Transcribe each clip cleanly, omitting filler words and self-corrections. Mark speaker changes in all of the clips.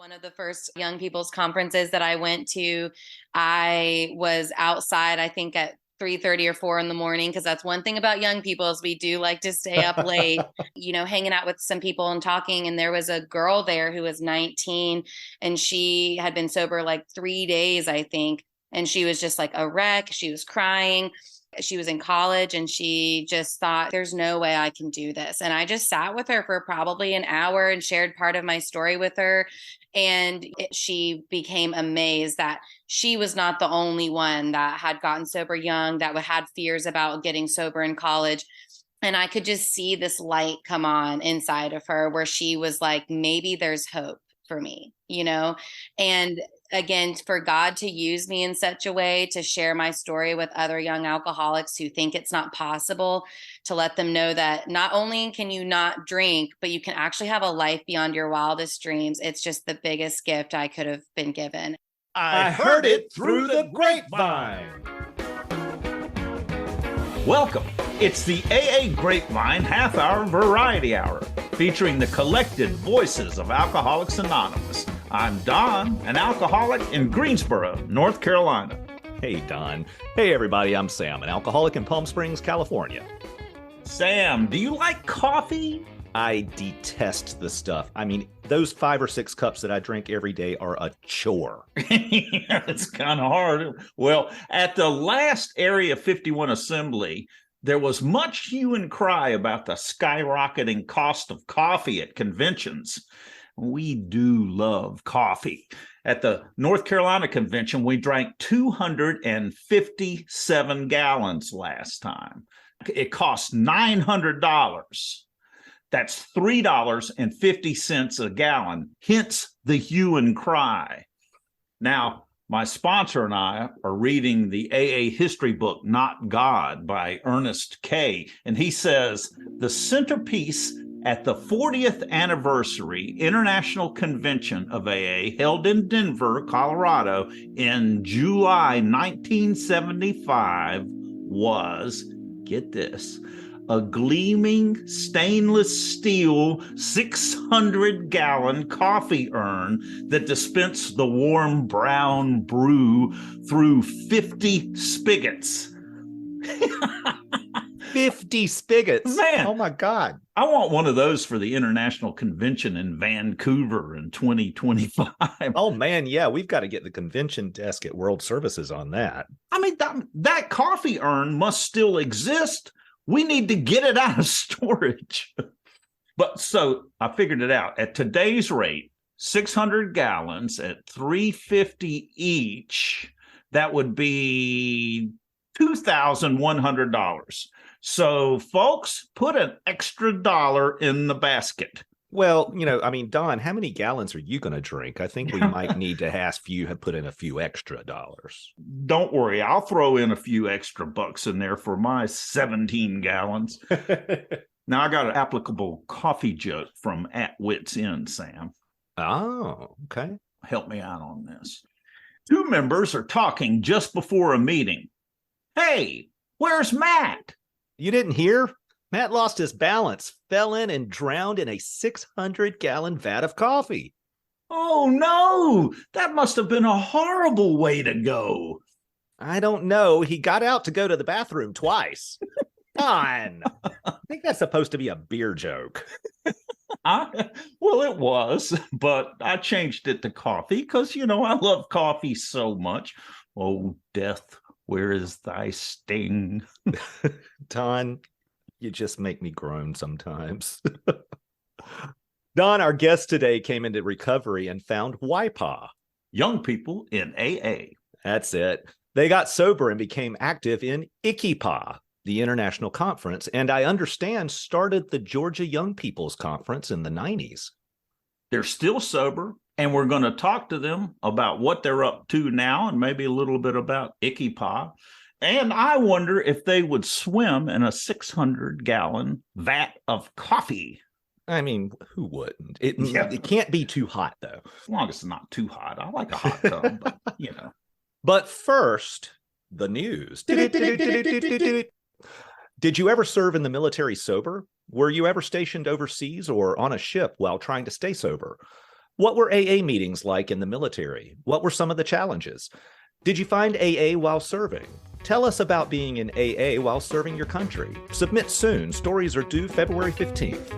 Speaker 1: One of the first young people's conferences that I went to, I was outside, I think at 3:30 or 4 in the morning, because that's one thing about young people is we do like to stay up late, hanging out with some people and talking. And there was a girl there who was 19 and she had been sober like 3 days, I think. And she was just like a wreck. She was crying. She was in college and she just thought, there's no way I can do this. And I just sat with her for probably an hour and shared part of my story with her. And she became amazed that she was not the only one that had gotten sober young, that had fears about getting sober in college. And I could just see this light come on inside of her where she was like, maybe there's hope for me, And again, for God to use me in such a way to share my story with other young alcoholics who think it's not possible, to let them know that not only can you not drink, but you can actually have a life beyond your wildest dreams. It's just the biggest gift I could have been given.
Speaker 2: I heard it through the grapevine. Welcome. It's the AA Grapevine half-hour variety hour, featuring the collected voices of Alcoholics Anonymous. I'm Don, an alcoholic in Greensboro, North Carolina.
Speaker 3: Hey, Don. Hey, everybody. I'm Sam, an alcoholic in Palm Springs, California.
Speaker 2: Sam, do you like coffee?
Speaker 3: I detest the stuff. I mean, those 5 or 6 cups that I drink every day are a chore.
Speaker 2: Yeah, it's kind of hard. Well, at the last Area 51 assembly, there was much hue and cry about the skyrocketing cost of coffee at conventions. We do love coffee. At the North Carolina convention, we drank 257 gallons last time. It cost $900. That's $3.50 a gallon, hence the hue and cry. Now, my sponsor and I are reading the AA history book, Not God, by Ernest K. And he says, the centerpiece at the 40th anniversary International Convention of AA held in Denver, Colorado in July 1975 was, get this, a gleaming stainless steel 600-gallon coffee urn that dispensed the warm brown brew through 50 spigots.
Speaker 3: 50 spigots.
Speaker 2: Man.
Speaker 3: Oh, my God.
Speaker 2: I want one of those for the International Convention in Vancouver in 2025.
Speaker 3: Oh, man. Yeah, we've got to get the convention desk at World Services on that.
Speaker 2: I mean, that coffee urn must still exist. We need to get it out of storage. But so I figured it out. At today's rate, 600 gallons at $3.50 each, that would be $2,100. So, folks, put an extra $1 in the basket.
Speaker 3: Well, Don, how many gallons are you going to drink? I think we might need to ask you to put in a few extra dollars.
Speaker 2: Don't worry. I'll throw in a few extra bucks in there for my 17 gallons. Now, I got an applicable coffee joke from At Wit's End, Sam.
Speaker 3: Oh, okay.
Speaker 2: Help me out on this. 2 members are talking just before a meeting. Hey, where's Matt?
Speaker 3: You didn't hear? Matt lost his balance, fell in and drowned in a 600-gallon vat of coffee.
Speaker 2: Oh, no. That must have been a horrible way to go.
Speaker 3: I don't know. He got out to go to the bathroom twice. Don, I think that's supposed to be a beer joke.
Speaker 2: Well, it was, but I changed it to coffee because, I love coffee so much. Oh, death, where is thy sting?
Speaker 3: Don, you just make me groan sometimes. Don, our guest today, came into recovery and found YPA.
Speaker 2: Young people in AA.
Speaker 3: That's it. They got sober and became active in ICYPA, the international conference, and I understand started the Georgia Young People's Conference in the 90s.
Speaker 2: They're still sober, and we're going to talk to them about what they're up to now and maybe a little bit about ICYPA. And I wonder if they would swim in a 600-gallon vat of coffee.
Speaker 3: I mean, who wouldn't? It can't be too hot, though.
Speaker 2: As long as it's not too hot. I like a hot tub, but,
Speaker 3: But first, the news. Did you ever serve in the military sober? Were you ever stationed overseas or on a ship while trying to stay sober? What were AA meetings like in the military? What were some of the challenges? Did you find AA while serving? Tell us about being in AA while serving your country. Submit soon. Stories are due February 15th.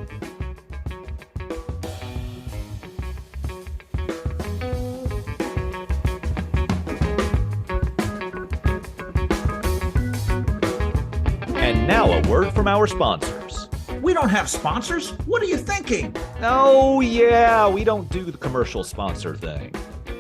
Speaker 3: And now a word from our sponsors.
Speaker 2: We don't have sponsors. What are you thinking?
Speaker 3: Oh, yeah, we don't do the commercial sponsor thing.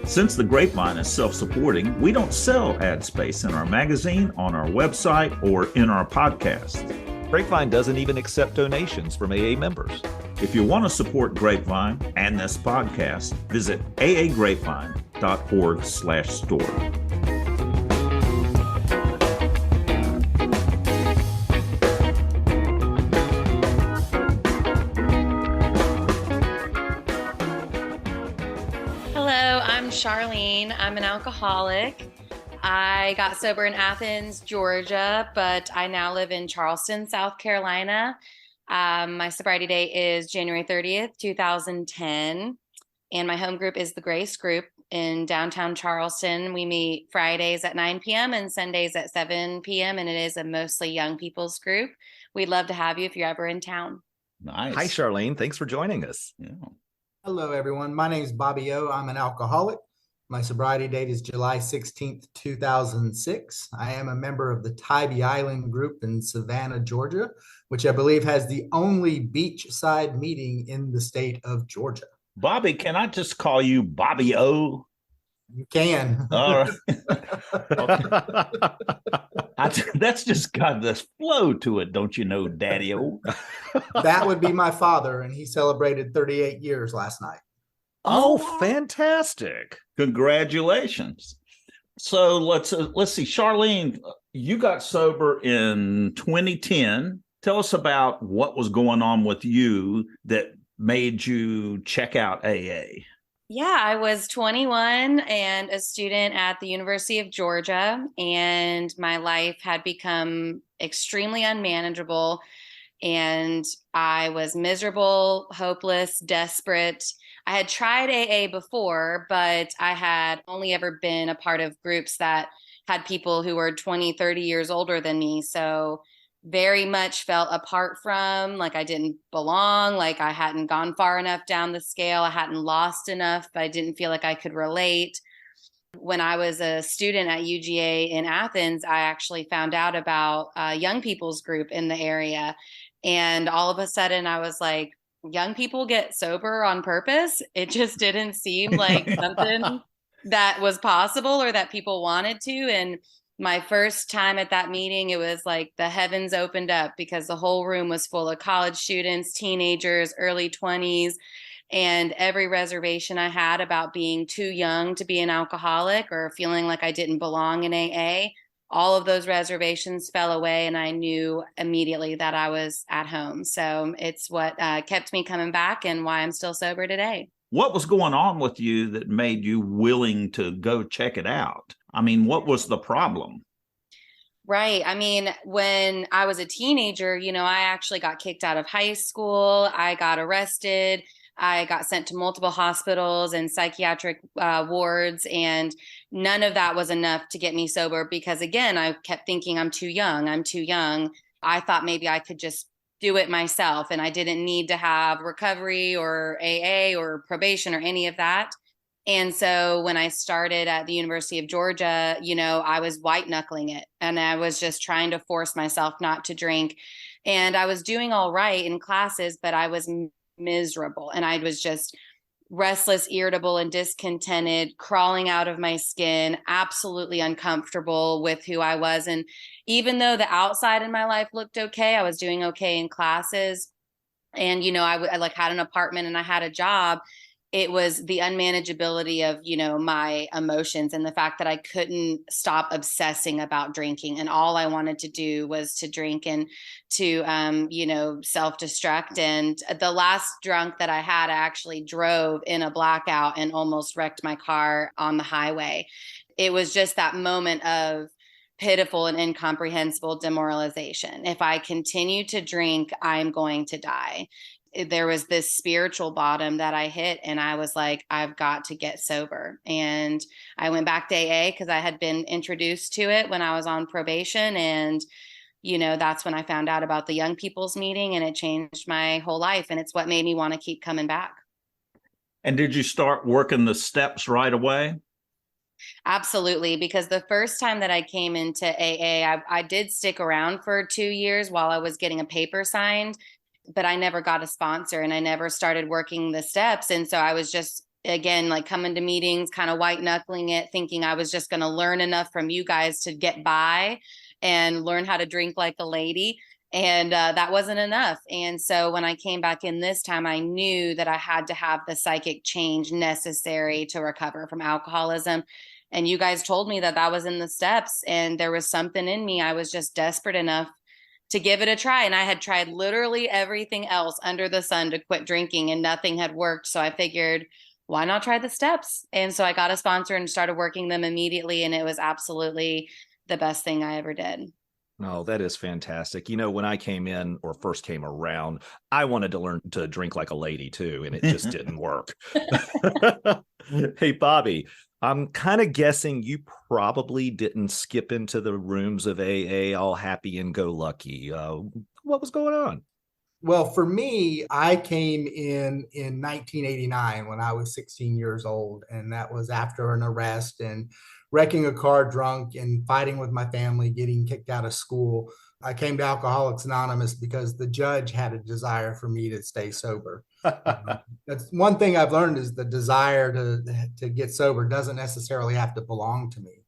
Speaker 2: Since the Grapevine is self-supporting, we don't sell ad space in our magazine, on our website, or in our podcast.
Speaker 3: Grapevine doesn't even accept donations from AA members.
Speaker 2: If you want to support Grapevine and this podcast, visit aagrapevine.org/store.
Speaker 1: Charlene. I'm an alcoholic. I got sober in Athens, Georgia, but I now live in Charleston, South Carolina. My sobriety date is January 30th, 2010. And my home group is the Grace Group in downtown Charleston. We meet Fridays at 9 p.m. and Sundays at 7 p.m. And it is a mostly young people's group. We'd love to have you if you're ever in town.
Speaker 2: Nice.
Speaker 3: Hi, Charlene. Thanks for joining us.
Speaker 2: Yeah.
Speaker 4: Hello, everyone. My name is Bobby O. I'm an alcoholic. My sobriety date is July 16th, 2006. I am a member of the Tybee Island group in Savannah, Georgia, which I believe has the only beachside meeting in the state of Georgia.
Speaker 2: Bobby, can I just call you Bobby O?
Speaker 4: You can.
Speaker 2: All right. That's just got this flow to it, don't you know, Daddy O?
Speaker 4: That would be my father, and he celebrated 38 years last night.
Speaker 3: Oh, fantastic.
Speaker 2: Congratulations. So let's see. Charlene, you got sober in 2010. Tell us about what was going on with you that made you check out AA.
Speaker 1: Yeah, I was 21 and a student at the University of Georgia, and my life had become extremely unmanageable, and I was miserable, hopeless, desperate. I had tried AA before, but I had only ever been a part of groups that had people who were 20, 30 years older than me. So very much felt apart from, like I didn't belong, like I hadn't gone far enough down the scale. I hadn't lost enough, but I didn't feel like I could relate. When I was a student at UGA in Athens, I actually found out about a young people's group in the area. And all of a sudden I was like, young people get sober on purpose. It just didn't seem like something that was possible or that people wanted to. And my first time at that meeting, it was like the heavens opened up because the whole room was full of college students, teenagers, early 20s. And every reservation I had about being too young to be an alcoholic or feeling like I didn't belong in AA, all of those reservations fell away, and I knew immediately that I was at home. So it's what kept me coming back and why I'm still sober today.
Speaker 2: What was going on with you that made you willing to go check it out? I mean, what was the problem?
Speaker 1: Right. I mean, when I was a teenager, I actually got kicked out of high school. I got arrested. I got sent to multiple hospitals and psychiatric wards, and none of that was enough to get me sober because, again, I kept thinking I'm too young. I'm too young. I thought maybe I could just do it myself and I didn't need to have recovery or AA or probation or any of that. And so when I started at the University of Georgia, I was white knuckling it and I was just trying to force myself not to drink. And I was doing all right in classes, but I was miserable. And I was just restless, irritable, and discontented, crawling out of my skin, absolutely uncomfortable with who I was. And even though the outside in my life looked okay, I was doing okay in classes. And, I like had an apartment and I had a job. It was the unmanageability of, my emotions and the fact that I couldn't stop obsessing about drinking. And all I wanted to do was to drink and to, self-destruct. And the last drunk that I had, I actually drove in a blackout and almost wrecked my car on the highway. It was just that moment of pitiful and incomprehensible demoralization. If I continue to drink, I'm going to die. there was this spiritual bottom that I hit, and I was like, I've got to get sober. And I went back to AA because I had been introduced to it when I was on probation. And, that's when I found out about the young people's meeting, and it changed my whole life. And it's what made me want to keep coming back.
Speaker 2: And did you start working the steps right away?
Speaker 1: Absolutely. Because the first time that I came into AA, I did stick around for 2 years while I was getting a paper signed, but I never got a sponsor and I never started working the steps. And so I was just, again, like coming to meetings, kind of white knuckling it, thinking I was just going to learn enough from you guys to get by and learn how to drink like a lady. And that wasn't enough. And so when I came back in this time, I knew that I had to have the psychic change necessary to recover from alcoholism. And you guys told me that that was in the steps, and there was something in me. I was just desperate enough to give it a try. And I had tried literally everything else under the sun to quit drinking, and nothing had worked. So I figured, why not try the steps? And so I got a sponsor and started working them immediately. And it was absolutely the best thing I ever did.
Speaker 3: Oh, that is fantastic. When I came in or first came around, I wanted to learn to drink like a lady too, and it just didn't work. Hey, Bobby, I'm kind of guessing you probably didn't skip into the rooms of AA all happy and go lucky. What was going on?
Speaker 4: Well, for me, I came in 1989 when I was 16 years old, and that was after an arrest and wrecking a car drunk and fighting with my family, getting kicked out of school. I came to Alcoholics Anonymous because the judge had a desire for me to stay sober. That's one thing I've learned, is the desire to get sober doesn't necessarily have to belong to me.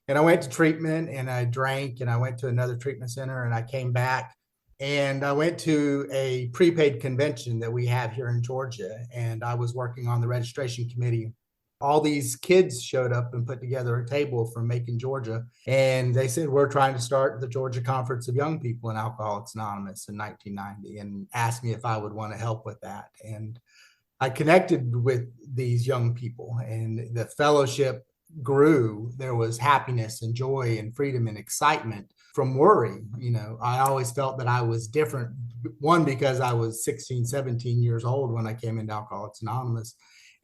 Speaker 4: And I went to treatment and I drank, and I went to another treatment center, and I came back. And I went to a prepaid convention that we have here in Georgia, and I was working on the registration committee. All these kids showed up and put together a table from Macon, Georgia. And they said, we're trying to start the Georgia Conference of Young People in Alcoholics Anonymous in 1990, and asked me if I would want to help with that. And I connected with these young people, and the fellowship grew. There was happiness and joy and freedom and excitement from worry. I always felt that I was different. One, because I was 16, 17 years old when I came into Alcoholics Anonymous.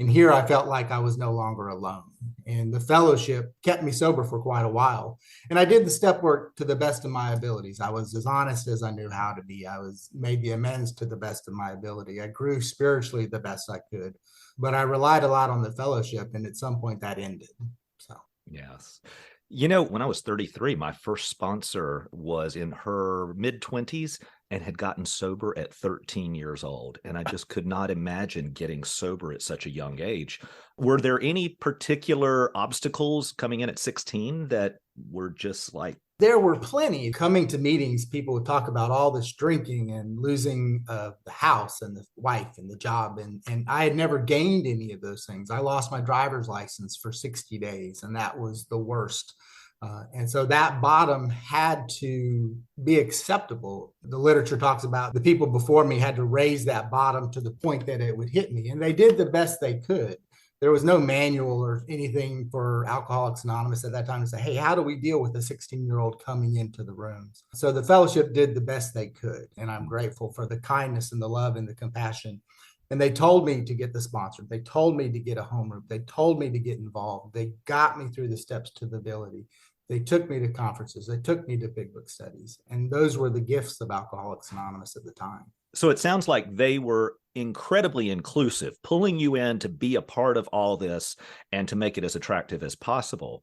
Speaker 4: And here I felt like I was no longer alone. And the fellowship kept me sober for quite a while. And I did the step work to the best of my abilities. I was as honest as I knew how to be. I made the amends to the best of my ability. I grew spiritually the best I could. But I relied a lot on the fellowship, and at some point that ended. So,
Speaker 3: yes. When I was 33, my first sponsor was in her mid-20s and had gotten sober at 13 years old. And I just could not imagine getting sober at such a young age. Were there any particular obstacles coming in at 16 that were just like?
Speaker 4: There were plenty. Coming to meetings, people would talk about all this drinking and losing the house and the wife and the job. And I had never gained any of those things. I lost my driver's license for 60 days, and that was the worst. And so that bottom had to be acceptable. The literature talks about the people before me had to raise that bottom to the point that it would hit me. And they did the best they could. There was no manual or anything for Alcoholics Anonymous at that time to say, hey, how do we deal with a 16-year-old coming into the rooms? So the fellowship did the best they could. And I'm grateful for the kindness and the love and the compassion. And they told me to get the sponsor. They told me to get a homeroom. They told me to get involved. They got me through the steps to the ability. They took me to conferences. They took me to big book studies. And those were the gifts of Alcoholics Anonymous at the time.
Speaker 3: So it sounds like they were incredibly inclusive, pulling you in to be a part of all this and to make it as attractive as possible.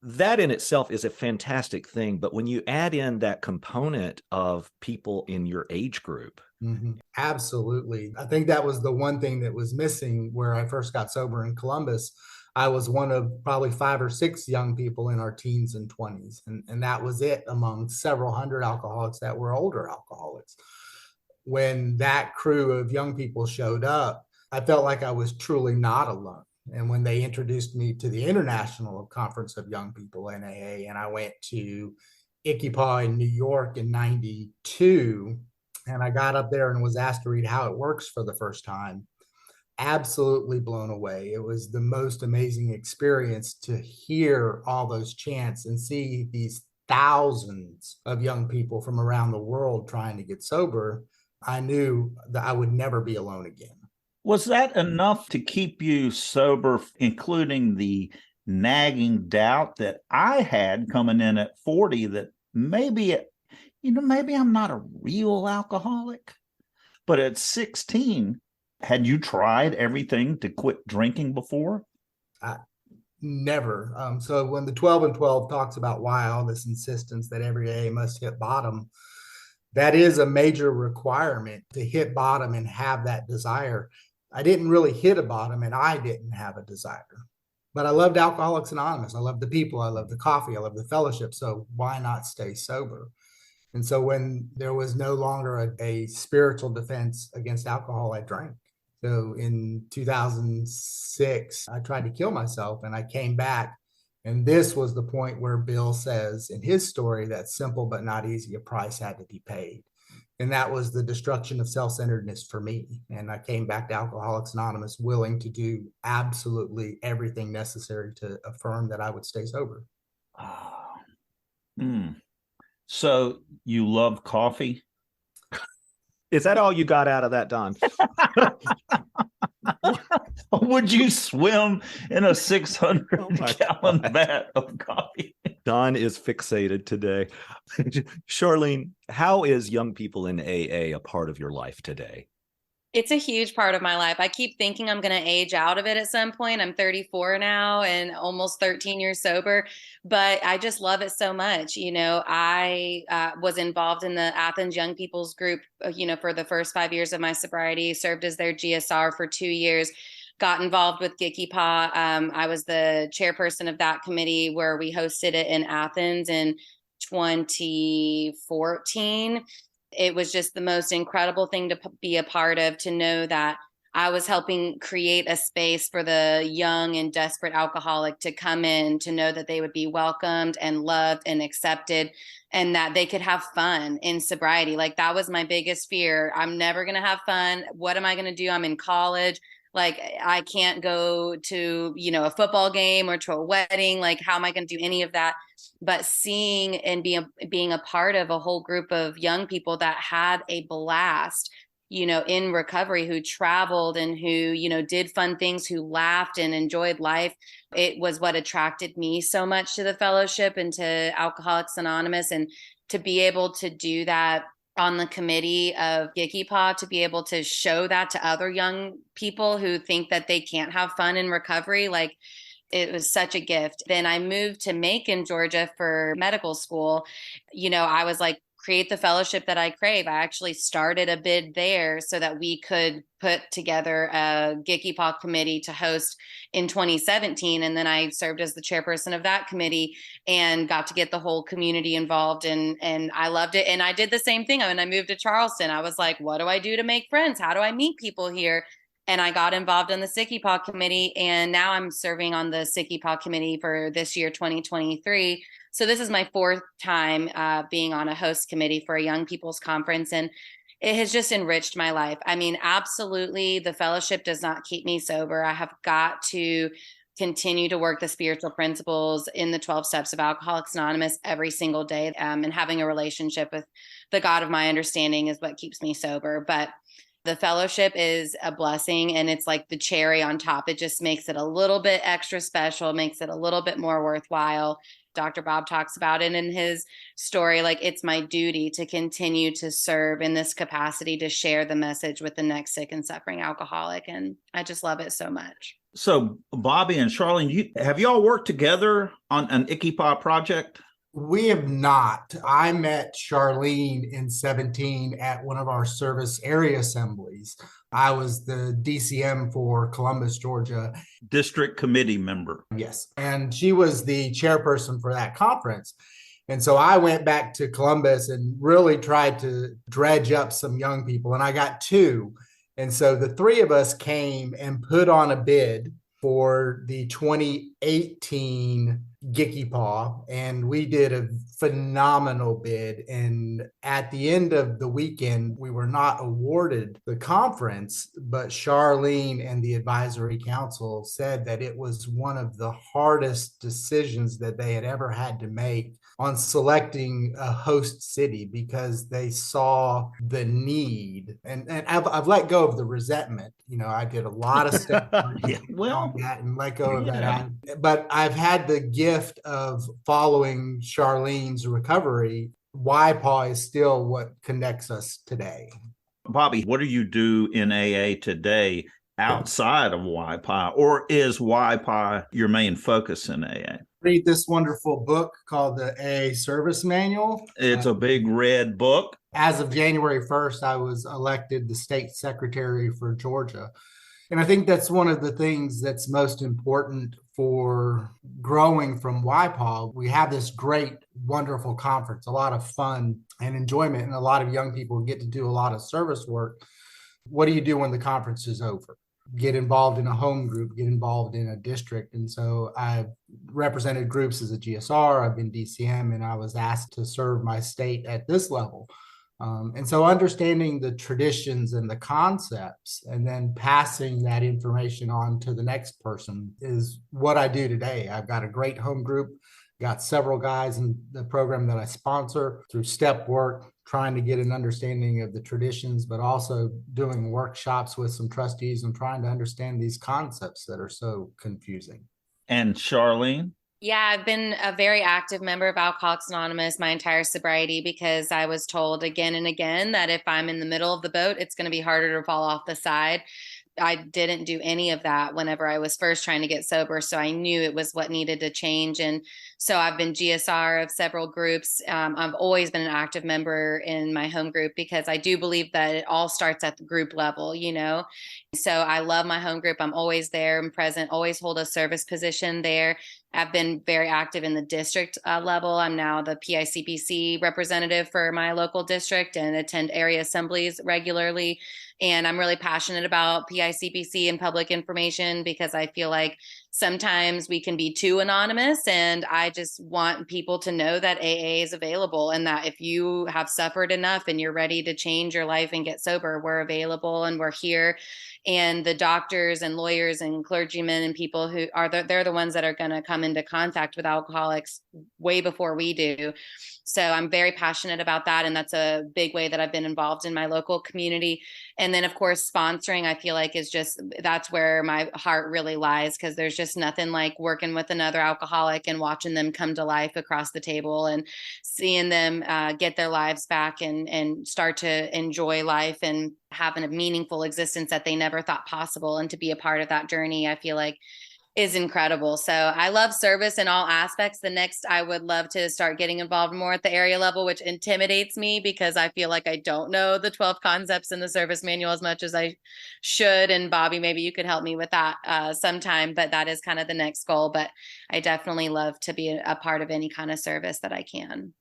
Speaker 3: That in itself is a fantastic thing. But when you add in that component of people in your age group.
Speaker 4: Mm-hmm. Absolutely. I think that was the one thing that was missing where I first got sober in Columbus. I was one of probably 5 or 6 young people in our teens and 20s. And that was it among several hundred alcoholics that were older alcoholics. When that crew of young people showed up, I felt like I was truly not alone. And when they introduced me to the International Conference of Young People, NAA, and I went to Ickipau in New York in 92, and I got up there and was asked to read How It Works for the first time, absolutely blown away. It was the most amazing experience to hear all those chants and see these thousands of young people from around the world trying to get sober. I knew that I would never be alone again.
Speaker 2: Was that enough to keep you sober, including the nagging doubt that I had coming in at 40 that maybe, maybe I'm not a real alcoholic? But at 16, had you tried everything to quit drinking before?
Speaker 4: Never. So when the 12 and 12 talks about why all this insistence that every AA must hit bottom, that is a major requirement to hit bottom and have that desire. I didn't really hit a bottom and I didn't have a desire. But I loved Alcoholics Anonymous. I loved the people. I loved the coffee. I loved the fellowship. So why not stay sober? And so when there was no longer a spiritual defense against alcohol, I drank. So in 2006, I tried to kill myself and I came back. And this was the point where Bill says in his story that simple but not easy, a price had to be paid. And that was the destruction of self-centeredness for me. And I came back to Alcoholics Anonymous willing to do absolutely everything necessary to affirm that I would stay sober.
Speaker 2: So you love coffee?
Speaker 3: Is that all you got out of that, Don?
Speaker 2: Would you swim in a 600-gallon vat of coffee?
Speaker 3: Don is fixated today. Charlene, how is young people in AA a part of your life today?
Speaker 1: It's a huge part of my life. I keep thinking I'm going to age out of it at some point. I'm 34 now and almost 13 years sober, but I just love it so much. I was involved in the Athens Young People's Group, for the first 5 years of my sobriety, served as their GSR for 2 years, got involved with Gicky Pa. I was the chairperson of that committee where we hosted it in Athens in 2014. It was just the most incredible thing to be a part of, to know that I was helping create a space for the young and desperate alcoholic to come in, to know that they would be welcomed and loved and accepted, and that they could have fun in sobriety. Like, that was my biggest fear. I'm never going to have fun. What am I going to do? I'm in college. Like, I can't go to, a football game or to a wedding. Like, how am I going to do any of that? But seeing and being a part of a whole group of young people that had a blast, in recovery, who traveled and who, did fun things, who laughed and enjoyed life. It was what attracted me so much to the fellowship and to Alcoholics Anonymous. And to be able to do that on the committee of Gicky Pa, to be able to show that to other young people who think that they can't have fun in recovery, like, it was such a gift. Then I moved to Macon, Georgia for medical school. I was like, create the fellowship that I crave. I actually started a bid there so that we could put together a Gicky Pa committee to host in 2017. And then I served as the chairperson of that committee and got to get the whole community involved. And I loved it. And I did the same thing. When I moved to Charleston, I was like, what do I do to make friends? How do I meet people here? And I got involved in the Gicky Pa committee. And now I'm serving on the Gicky Pa committee for this year, 2023. So this is my fourth time being on a host committee for a young people's conference. And it has just enriched my life. I mean, absolutely, the fellowship does not keep me sober. I have got to continue to work the spiritual principles in the 12 steps of Alcoholics Anonymous every single day. And having a relationship with the God of my understanding is what keeps me sober. But the fellowship is a blessing, and it's like the cherry on top. It just makes it a little bit extra special, makes it a little bit more worthwhile. Dr. Bob talks about it in his story. Like, it's my duty to continue to serve in this capacity, to share the message with the next sick and suffering alcoholic. And I just love it so much.
Speaker 2: So Bobby and Charlene, have you all worked together on an Gicky Pa project?
Speaker 4: We have not. I met Charlene in 2017 at one of our service area assemblies. I was the DCM for Columbus, Georgia.
Speaker 2: District committee member.
Speaker 4: Yes. And she was the chairperson for that conference. And so I went back to Columbus and really tried to dredge up some young people. And I got two. And so the three of us came and put on a bid for the 2018 Gicky Paw, and we did a phenomenal bid. And at the end of the weekend, we were not awarded the conference, but Charlene and the advisory council said that it was one of the hardest decisions that they had ever had to make on selecting a host city, because they saw the need. And I've let go of the resentment. I did a lot of stuff
Speaker 2: Yeah, well,
Speaker 4: on that and let go of
Speaker 2: yeah.
Speaker 4: that. But I've had the gift of following Charlene's recovery. YPAW is still what connects us today.
Speaker 2: Bobby, what do you do in AA today outside of YPI, or is YPI your main focus in AA?
Speaker 4: Read this wonderful book called the AA Service Manual.
Speaker 2: It's a big red book.
Speaker 4: As of January 1st, I was elected the state secretary for Georgia. And I think that's one of the things that's most important for growing from YPAW. We have this great, wonderful conference, a lot of fun and enjoyment, and a lot of young people get to do a lot of service work. What do you do when the conference is over? Get involved in a home group, get involved in a district. And so I've represented groups as a GSR, I've been DCM, and I was asked to serve my state at this level. And so understanding the traditions and the concepts and then passing that information on to the next person is what I do today. I've got a great home group, got several guys in the program that I sponsor through step work, trying to get an understanding of the traditions, but also doing workshops with some trustees and trying to understand these concepts that are so confusing.
Speaker 2: And Charlene?
Speaker 1: Yeah, I've been a very active member of Alcoholics Anonymous my entire sobriety, because I was told again and again that if I'm in the middle of the boat, it's going to be harder to fall off the side. I didn't do any of that whenever I was first trying to get sober. So I knew it was what needed to change. And so I've been GSR of several groups. I've always been an active member in my home group, because I do believe that it all starts at the group level, So I love my home group. I'm always there and present, always hold a service position there. I've been very active in the district level. I'm now the PICPC representative for my local district and attend area assemblies regularly. And I'm really passionate about PICPC and public information, because I feel like sometimes we can be too anonymous. And I just want people to know that AA is available, and that if you have suffered enough and you're ready to change your life and get sober, we're available and we're here. And the doctors and lawyers and clergymen and people who are they're the ones that are going to come into contact with alcoholics way before we do. So I'm very passionate about that. And that's a big way that I've been involved in my local community. And then, of course, sponsoring, I feel like that's where my heart really lies, because there's just nothing like working with another alcoholic and watching them come to life across the table and seeing them get their lives back and start to enjoy life and having a meaningful existence that they never thought possible. And to be a part of that journey, I feel like is incredible. So I love service in all aspects. The next, I would love to start getting involved more at the area level, which intimidates me because I feel like I don't know the 12 concepts in the service manual as much as I should. And Bobby, maybe you could help me with that sometime, but that is kind of the next goal. But I definitely love to be a part of any kind of service that I can.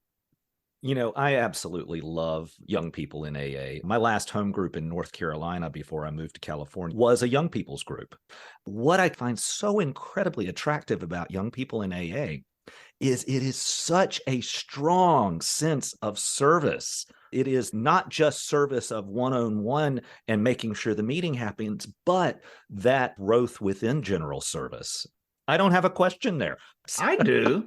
Speaker 3: I absolutely love young people in AA. My last home group in North Carolina before I moved to California was a young people's group. What I find so incredibly attractive about young people in AA is it is such a strong sense of service. It is not just service of one-on-one and making sure the meeting happens, but that growth within general service. I don't have a question there.
Speaker 2: I do.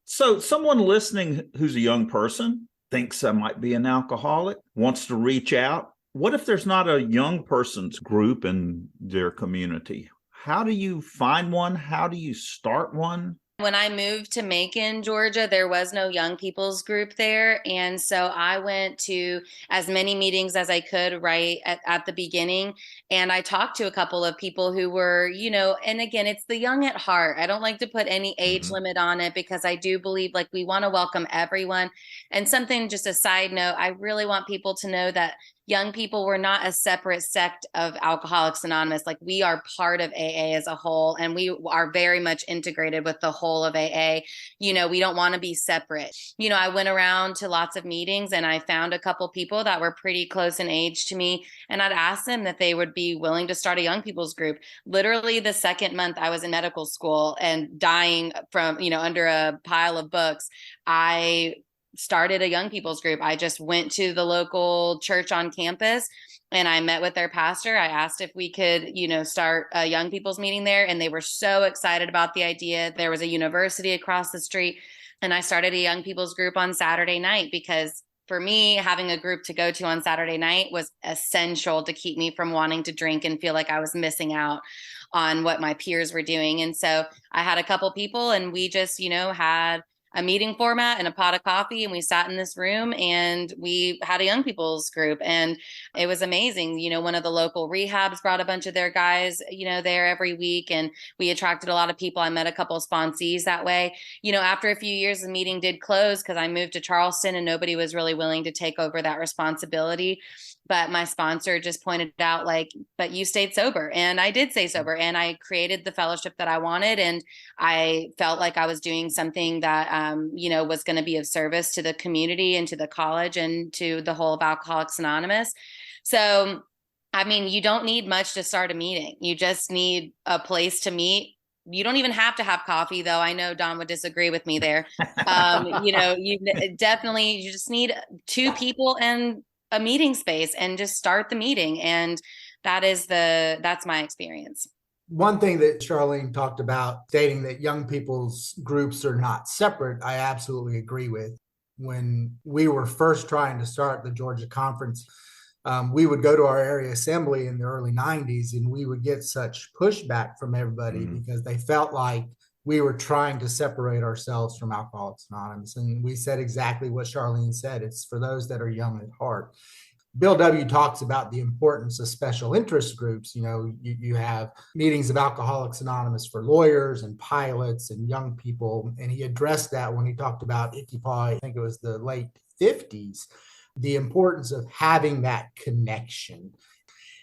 Speaker 2: So someone listening who's a young person thinks I might be an alcoholic, wants to reach out. What if there's not a young person's group in their community? How do you find one? How do you start one?
Speaker 1: When I moved to Macon, Georgia, there was no young people's group there. And so I went to as many meetings as I could right at the beginning. And I talked to a couple of people who were, and again, it's the young at heart. I don't like to put any age limit on it, because I do believe like we want to welcome everyone. And something, just a side note, I really want people to know that young people were not a separate sect of Alcoholics Anonymous. Like, we are part of AA as a whole, and we are very much integrated with the whole of AA. We don't want to be separate. I went around to lots of meetings and I found a couple people that were pretty close in age to me, and I'd asked them that they would be willing to start a young people's group. Literally the second month I was in medical school and dying from, under a pile of books, I started a young people's group. I just went to the local church on campus and I met with their pastor. I asked if we could, start a young people's meeting there. And they were so excited about the idea. There was a university across the street, and I started a young people's group on Saturday night because for me, having a group to go to on Saturday night was essential to keep me from wanting to drink and feel like I was missing out on what my peers were doing. And so I had a couple people, and we just, had a meeting format and a pot of coffee, and we sat in this room and we had a young people's group, and it was amazing. One of the local rehabs brought a bunch of their guys, there every week, and we attracted a lot of people. I met a couple of sponsees that way. After a few years, the meeting did close because I moved to Charleston and nobody was really willing to take over that responsibility. But my sponsor just pointed out, but you stayed sober. And I did stay sober, and I created the fellowship that I wanted. And I felt like I was doing something that, was going to be of service to the community and to the college and to the whole of Alcoholics Anonymous. So, you don't need much to start a meeting. You just need a place to meet. You don't even have to have coffee, though. I know Don would disagree with me there. You just need two people and a meeting space, and just start the meeting. And that's my experience.
Speaker 4: One thing that Charlene talked about, stating that young people's groups are not separate, I absolutely agree with. When we were first trying to start the Georgia conference, we would go to our area assembly in the early 90s, and we would get such pushback from everybody because they felt like we were trying to separate ourselves from Alcoholics Anonymous. And we said exactly what Charlene said. It's for those that are young at heart. Bill W. talks about the importance of special interest groups. You have meetings of Alcoholics Anonymous for lawyers and pilots and young people. And he addressed that when he talked about ICIPA, I think it was the late 50s, the importance of having that connection.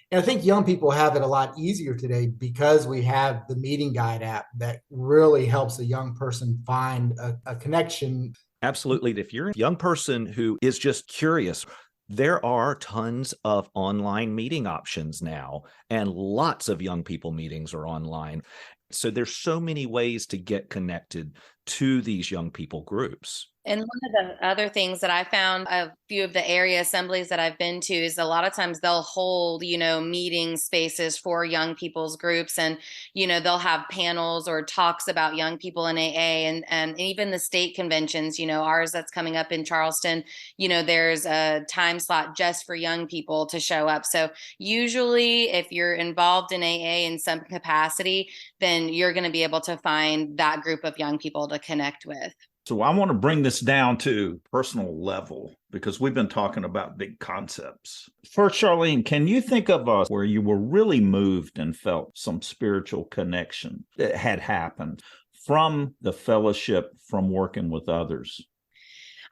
Speaker 4: And I think young people have it a lot easier today because we have the meeting guide app that really helps a young person find a connection.
Speaker 3: Absolutely. If you're a young person who is just curious, there are tons of online meeting options now, and lots of young people meetings are online. So there's so many ways to get connected to these young people groups.
Speaker 1: And one of the other things that I found a few of the area assemblies that I've been to is a lot of times they'll hold, meeting spaces for young people's groups, and, they'll have panels or talks about young people in AA, and even the state conventions, ours that's coming up in Charleston, there's a time slot just for young people to show up. So usually if you're involved in AA in some capacity, then you're going to be able to find that group of young people to connect with.
Speaker 2: So I want to bring this down to personal level because we've been talking about big concepts. First, Charlene, can you think of us where you were really moved and felt some spiritual connection that had happened from the fellowship, from working with others?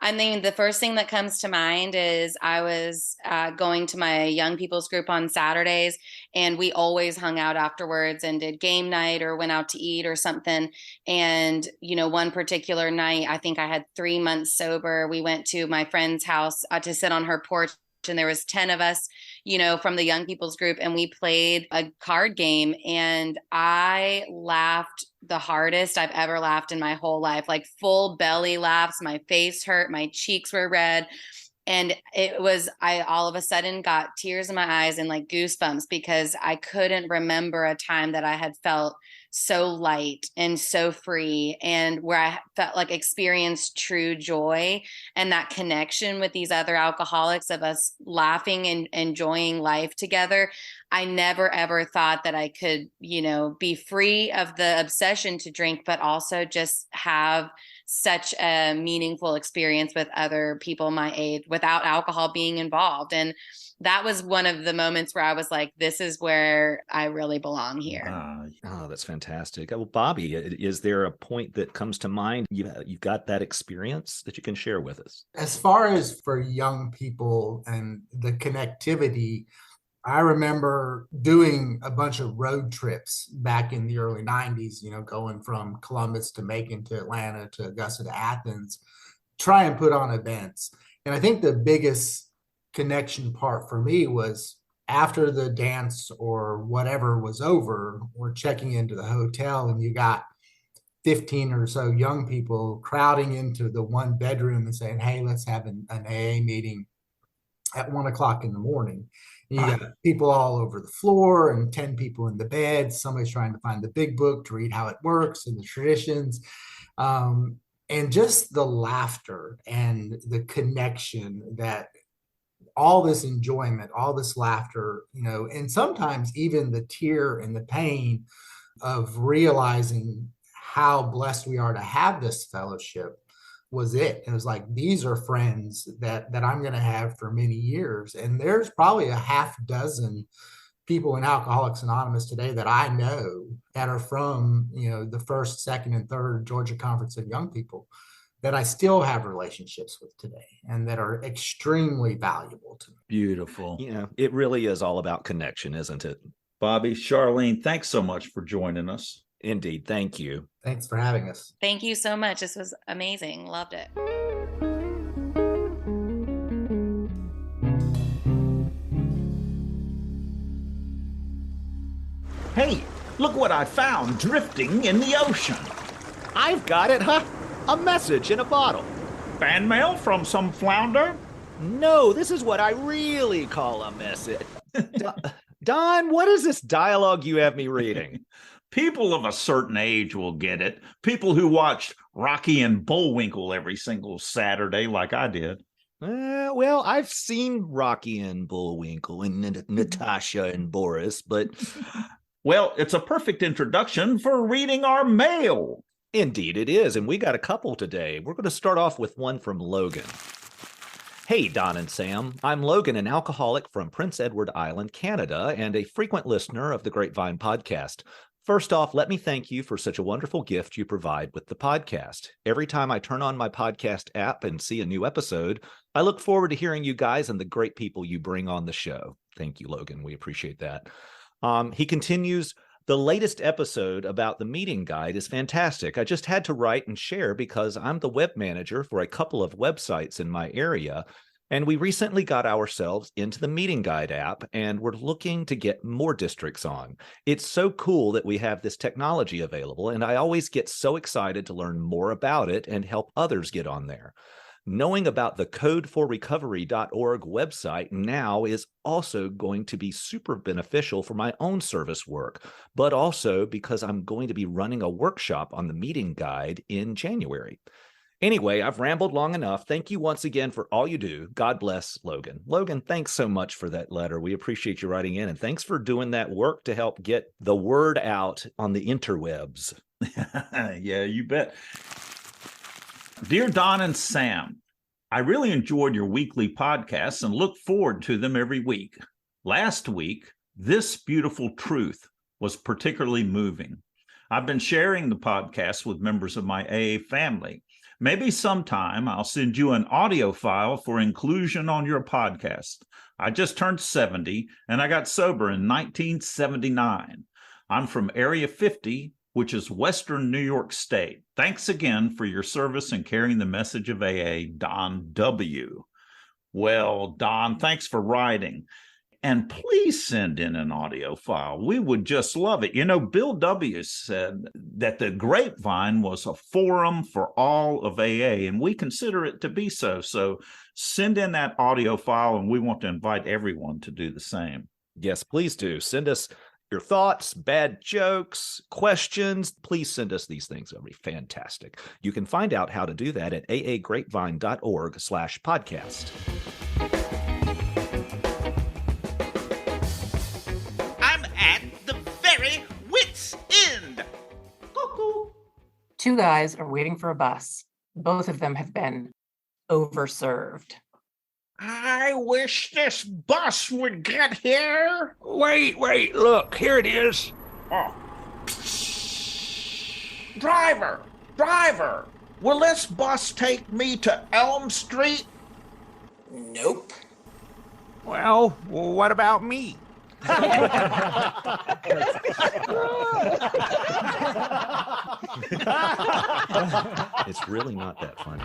Speaker 1: The first thing that comes to mind is I was going to my young people's group on Saturdays, and we always hung out afterwards and did game night or went out to eat or something. And, one particular night, I think I had 3 months sober. We went to my friend's house to sit on her porch, and there was 10 of us, from the young people's group, and we played a card game, and I laughed the hardest I've ever laughed in my whole life, like full belly laughs. My face hurt, my cheeks were red. And I all of a sudden got tears in my eyes and like goosebumps because I couldn't remember a time that I had felt so light and so free, and where I felt like experienced true joy and that connection with these other alcoholics of us laughing and enjoying life together. I never, ever thought that I could, be free of the obsession to drink, but also just have such a meaningful experience with other people my age without alcohol being involved. And that was one of the moments where I was like, this is where I really belong here.
Speaker 3: Oh, that's fantastic. Well, Bobby, is there a point that comes to mind? You've got that experience that you can share with us?
Speaker 4: As far as for young people and the connectivity, I remember doing a bunch of road trips back in the early 90s, going from Columbus to Macon to Atlanta to Augusta to Athens, try and put on events. And I think the biggest connection part for me was after the dance or whatever was over, we're checking into the hotel and you got 15 or so young people crowding into the one bedroom and saying, hey, let's have an AA meeting at 1 o'clock in the morning. You got people all over the floor and 10 people in the bed. Somebody's trying to find the big book to read how it works and the traditions. And just the laughter and the connection that all this enjoyment, all this laughter, and sometimes even the tear and the pain of realizing how blessed we are to have this fellowship was it. It was like, these are friends that I'm going to have for many years. And there's probably a half dozen people in Alcoholics Anonymous today that I know that are from, the first, second, and third Georgia Conference of Young People that I still have relationships with today and that are extremely valuable to me.
Speaker 2: Beautiful.
Speaker 3: It really is all about connection, isn't it?
Speaker 2: Bobby, Charlene, thanks so much for joining us.
Speaker 3: Indeed. Thank you.
Speaker 4: Thanks for having us.
Speaker 1: Thank you so much. This was amazing. Loved it.
Speaker 2: Hey, look what I found drifting in the ocean.
Speaker 3: I've got it, huh? A message in a bottle.
Speaker 2: Fan mail from some flounder?
Speaker 3: No, this is what I really call a message. Don, what is this dialogue you have me reading?
Speaker 2: People of a certain age will get it. People who watched Rocky and Bullwinkle every single Saturday like I did.
Speaker 3: Well, I've seen Rocky and Bullwinkle and Natasha and Boris, but...
Speaker 2: Well, it's a perfect introduction for reading our mail.
Speaker 3: Indeed it is, and we got a couple today. We're going to start off with one from Logan. Hey, Don and Sam. I'm Logan, an alcoholic from Prince Edward Island, Canada, and a frequent listener of the Grapevine podcast. First off, let me thank you for such a wonderful gift you provide with the podcast. Every time I turn on my podcast app and see a new episode, I look forward to hearing you guys and the great people you bring on the show. Thank you, Logan. We appreciate that. He continues, the latest episode about the meeting guide is fantastic. I just had to write and share because I'm the web manager for a couple of websites in my area, and we recently got ourselves into the meeting guide app, and we're looking to get more districts on. It's so cool that we have this technology available, and I always get so excited to learn more about it and help others get on there. Knowing about the codeforrecovery.org website now is also going to be super beneficial for my own service work, but also because I'm going to be running a workshop on the meeting guide in January. Anyway, I've rambled long enough. Thank you once again for all you do. God bless, Logan. Logan, thanks so much for that letter. We appreciate you writing in, and thanks for doing that work to help get the word out on the interwebs.
Speaker 2: Yeah, you bet. Dear Don and Sam, I really enjoyed your weekly podcasts and look forward to them every week. Last week, This Beautiful Truth was particularly moving. I've been sharing the podcast with members of my AA family. Maybe sometime I'll send you an audio file for inclusion on your podcast. I just turned 70 and I got sober in 1979. I'm from Area 50, which is Western New York State. Thanks again for your service and carrying the message of AA, Don W. Well, Don, thanks for writing. And please send in an audio file. We would just love it. Bill W. said that the Grapevine was a forum for all of AA, and we consider it to be so. So send in that audio file, and we want to invite everyone to do the same.
Speaker 3: Yes, please do. Send us your thoughts, bad jokes, questions. Please send us these things. That would be fantastic. You can find out how to do that at aagrapevine.org/podcast.
Speaker 5: Two guys are waiting for a bus. Both of them have been overserved.
Speaker 2: I wish this bus would get here.
Speaker 5: Wait, look, here it is.
Speaker 2: Oh. Driver, will this bus take me to Elm Street?
Speaker 6: Nope.
Speaker 5: Well, what about me?
Speaker 3: It's really not that funny.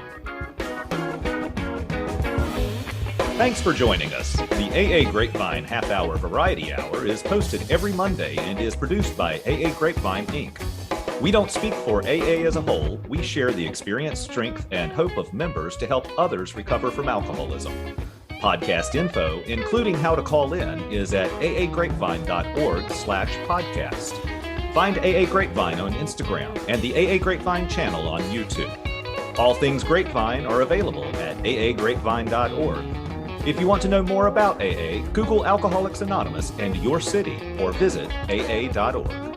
Speaker 3: Thanks for joining us. The AA Grapevine Half-Hour Variety Hour is posted every Monday and is produced by AA Grapevine, Inc. We don't speak for AA as a whole. We share the experience, strength, and hope of members to help others recover from alcoholism. Podcast info, including how to call in, is at aagrapevine.org/podcast. Find AA Grapevine on Instagram and the AA Grapevine channel on YouTube. All things Grapevine are available at aagrapevine.org. If you want to know more about AA, Google Alcoholics Anonymous and your city or visit aa.org.